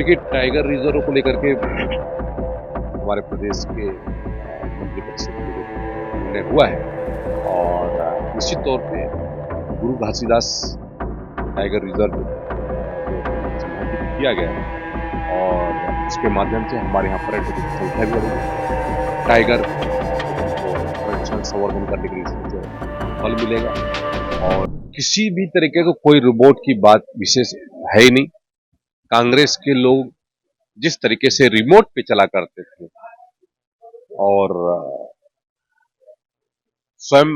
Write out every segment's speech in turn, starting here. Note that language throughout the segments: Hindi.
देखिए, टाइगर रिजर्व को लेकर के हमारे प्रदेश के मंत्रिपरिषद में जो निर्णय हुआ है और निश्चित तौर पे गुरु घासीदास टाइगर रिजर्व जो चिन्हांकित किया गया है और उसके माध्यम से हमारे यहाँ पर्यटकों की संख्या भी बढ़ेगी। टाइगर को संरक्षण संवर्धन करने के लिए इससे बल मिलेगा और किसी भी तरीके का कोई रिमोट की बात विशेष है ही नहीं। कांग्रेस के लोग जिस तरीके से रिमोट पे चला करते थे और स्वयं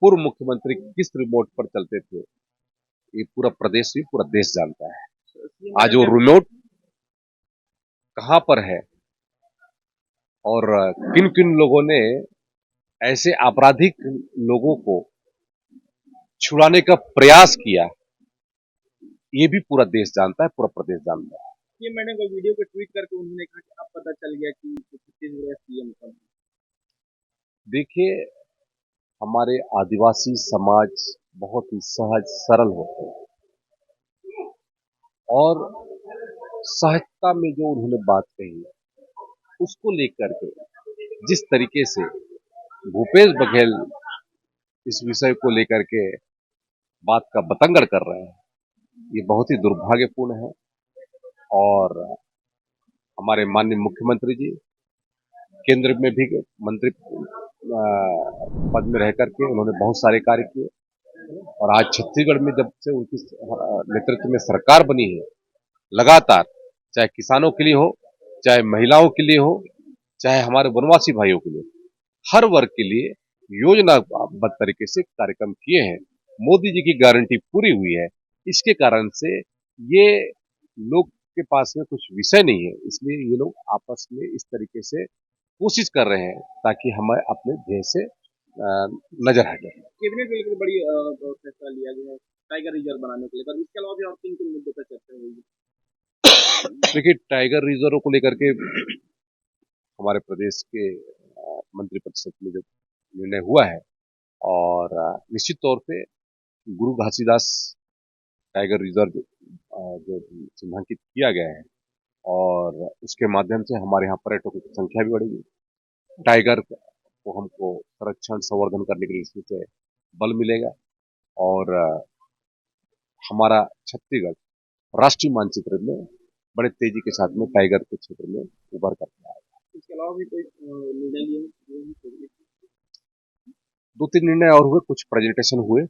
पूर्व मुख्यमंत्री किस रिमोट पर चलते थे, ये पूरा प्रदेश ही पूरा देश जानता है। आज वो रिमोट कहां पर है और किन किन लोगों ने ऐसे आपराधिक लोगों को छुड़ाने का प्रयास किया, ये भी पूरा देश जानता है, पूरा प्रदेश जानता है। ये मैंने वो वीडियो पे ट्वीट करके उन्होंने कहा कि अब पता चल गया कि छत्तीसगढ़ सीएम कौन है। देखिए, हमारे आदिवासी समाज बहुत ही सहज सरल होते हैं और सहजता में जो उन्होंने बात कही उसको लेकर के जिस तरीके से भूपेश बघेल इस विषय को लेकर के बात का बतंगड़ कर रहे हैं, ये बहुत ही दुर्भाग्यपूर्ण है। और हमारे माननीय मुख्यमंत्री जी केंद्र में भी मंत्री पद में रह करके उन्होंने बहुत सारे कार्य किए और आज छत्तीसगढ़ में जब से उनकी नेतृत्व में सरकार बनी है, लगातार चाहे किसानों के लिए हो, चाहे महिलाओं के लिए हो, चाहे हमारे वनवासी भाइयों के लिए, हर वर्ग के लिए योजनाबद्ध तरीके से कार्यक्रम किए हैं। मोदी जी की गारंटी पूरी हुई है। इसके कारण से ये लोग के पास में कुछ विषय नहीं है, इसलिए ये लोग आपस में इस तरीके से कोशिश कर रहे हैं ताकि हमें अपने ध्येय से नजर हटे। कैबिनेट में बड़ी फैसला लिया गया है टाइगर रिजर्व बनाने के लिए, पर इसके अलावा भी और किन किन मुद्दों पर चर्चा हुई? देखिए, टाइगर रिजर्व को लेकर के हमारे प्रदेश के मंत्रिपरिषद में जो निर्णय हुआ है और निश्चित तौर पे गुरु घासीदास टाइगर रिजर्व जो चिन्हांकित किया गया है और उसके माध्यम से हमारे यहाँ पर्यटकों की संख्या भी बढ़ेगी। टाइगर को हमको संरक्षण संवर्धन करने के लिए इससे बल मिलेगा और हमारा छत्तीसगढ़ राष्ट्रीय मानचित्र में बड़े तेजी के साथ में टाइगर के क्षेत्र में उभर कर आएगा। इसके अलावा भी कोई निर्णय लिए? 2-3 निर्णय और हुए, कुछ प्रेजेंटेशन हुए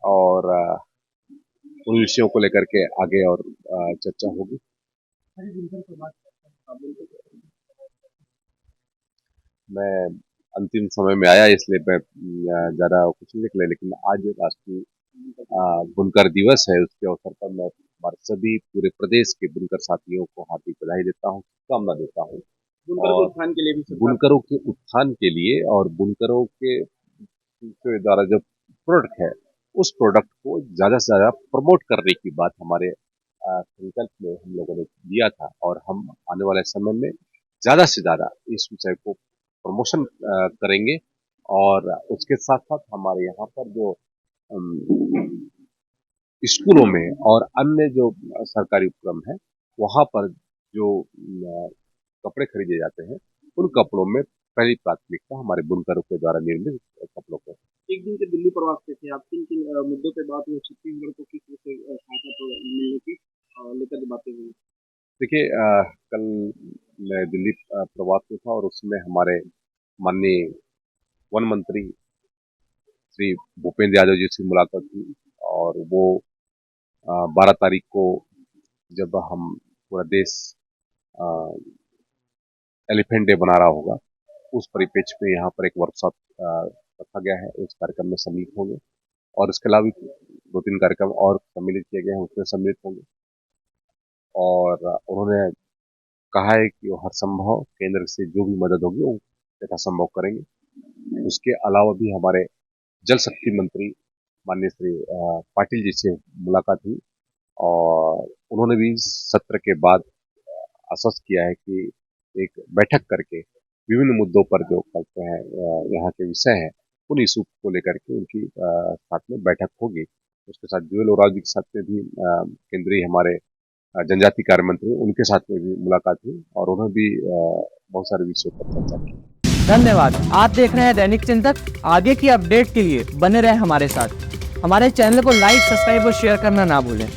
और उन विषयों को लेकर के आगे और चर्चा होगी। मैं अंतिम समय में आया इसलिए मैं ज्यादा कुछ नहीं निकले, लेकिन आज राष्ट्रीय बुनकर दिवस है, उसके अवसर पर मैं हमारे सभी पूरे प्रदेश के बुनकर साथियों को हार्दिक बधाई देता हूँ, शुभकामना देता हूँ। बुनकरों के उत्थान के लिए और बुनकरों के द्वारा जो प्रोडक्ट है उस प्रोडक्ट को ज्यादा से ज्यादा प्रमोट करने की बात हमारे संकल्प में हम लोगों ने दिया था और हम आने वाले समय में ज्यादा से ज्यादा इस विषय को प्रमोशन करेंगे और उसके साथ साथ हमारे यहाँ पर जो स्कूलों में और अन्य जो सरकारी उपक्रम है वहां पर जो कपड़े खरीदे जाते हैं उन कपड़ों में पहली प्राथमिकता हमारे बुनकरों के द्वारा निर्मित कपड़ों को। एक दिन के दिल्ली प्रवास पे थे आप, किन किन मुद्दों पे बात हुई? छत्तीसगढ़ को किस तरह से सहायता मिलने की लेकर बातें हुई? देखिए, कल मैं दिल्ली प्रवास में था और उसमें हमारे माननीय वन मंत्री श्री भूपेंद्र यादव जी से मुलाकात हुई और वो 12 तारीख को जब हम पूरा देश एलिफेंट डे बना रहा होगा उस परिप्रेक्ष्य में यहाँ पर एक वर्कशॉप रखा गया है, उस कार्यक्रम में सम्मिलित होंगे और इसके अलावा भी 2-3 कार्यक्रम और सम्मिलित किए गए हैं, उसमें सम्मिलित होंगे और उन्होंने कहा है कि वो हर संभव केंद्र से जो भी मदद होगी वो यथासंभव करेंगे। उसके अलावा भी हमारे जल शक्ति मंत्री माननीय श्री पाटिल जी से मुलाकात हुई और उन्होंने भी सत्र के बाद आश्वस्त किया है कि एक बैठक करके विभिन्न मुद्दों पर जो कहते हैं यहाँ के विषय हैं उन इशू को लेकर के उनकी साथ में बैठक होगी। उसके साथ जुएल ओराव जी के साथ में भी केंद्रीय हमारे जनजाति कार्य मंत्री, उनके साथ में भी मुलाकात हुई और उन्होंने भी बहुत सारे विषयों पर चर्चा की। धन्यवाद। आप देख रहे हैं दैनिक चिंतक। आगे की अपडेट के लिए बने रहें हमारे साथ। हमारे चैनल को लाइक, सब्सक्राइब और शेयर करना ना भूलें।